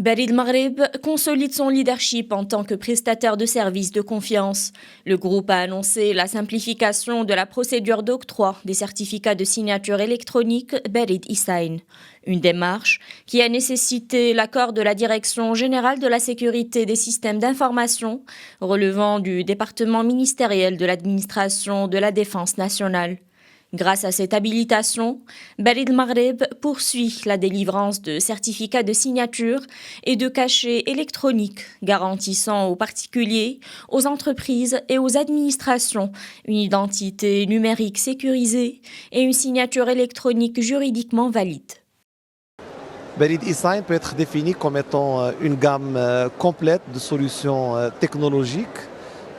Barid Maghreb consolide son leadership en tant que prestataire de services de confiance. Le groupe a annoncé la simplification de la procédure d'octroi des certificats de signature électronique Barid e-Sign. Une démarche qui a nécessité l'accord de la Direction générale de la sécurité des systèmes d'information relevant du département ministériel de l'administration de la défense nationale. Grâce à cette habilitation, Barid Maghreb poursuit la délivrance de certificats de signature et de cachets électroniques garantissant aux particuliers, aux entreprises et aux administrations une identité numérique sécurisée et une signature électronique juridiquement valide. Barid e-Sign peut être défini comme étant une gamme complète de solutions technologiques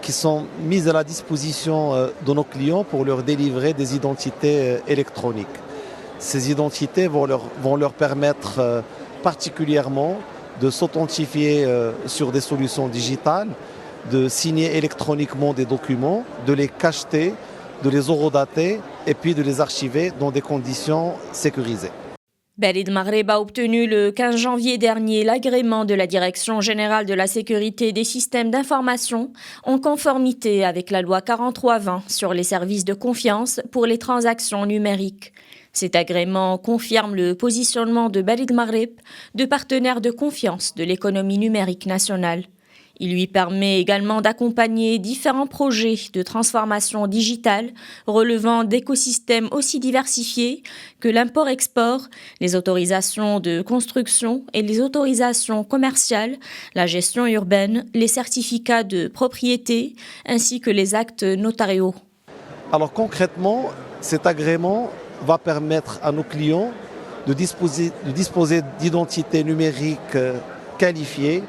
qui sont mises à la disposition de nos clients pour leur délivrer des identités électroniques. Ces identités vont leur permettre particulièrement de s'authentifier sur des solutions digitales, de signer électroniquement des documents, de les cacheter, de les horodater et puis de les archiver dans des conditions sécurisées. Barid Maghreb a obtenu le 15 janvier dernier l'agrément de la Direction générale de la sécurité des systèmes d'information en conformité avec la loi 4320 sur les services de confiance pour les transactions numériques. Cet agrément confirme le positionnement de Barid Maghreb de partenaire de confiance de l'économie numérique nationale. Il lui permet également d'accompagner différents projets de transformation digitale relevant d'écosystèmes aussi diversifiés que l'import-export, les autorisations de construction et les autorisations commerciales, la gestion urbaine, les certificats de propriété ainsi que les actes notariaux. Alors concrètement, cet agrément va permettre à nos clients de disposer d'identités numériques qualifiées,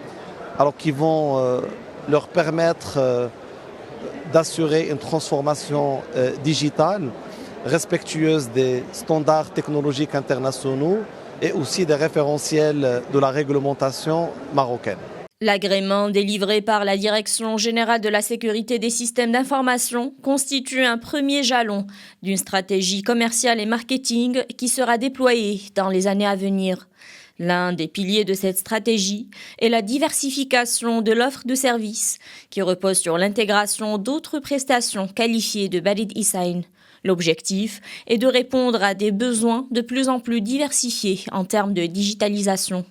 alors qui vont leur permettre d'assurer une transformation digitale respectueuse des standards technologiques internationaux et aussi des référentiels de la réglementation marocaine. L'agrément délivré par la Direction générale de la sécurité des systèmes d'information constitue un premier jalon d'une stratégie commerciale et marketing qui sera déployée dans les années à venir. L'un des piliers de cette stratégie est la diversification de l'offre de services qui repose sur l'intégration d'autres prestations qualifiées de Barid e-Sign. L'objectif est de répondre à des besoins de plus en plus diversifiés en termes de digitalisation.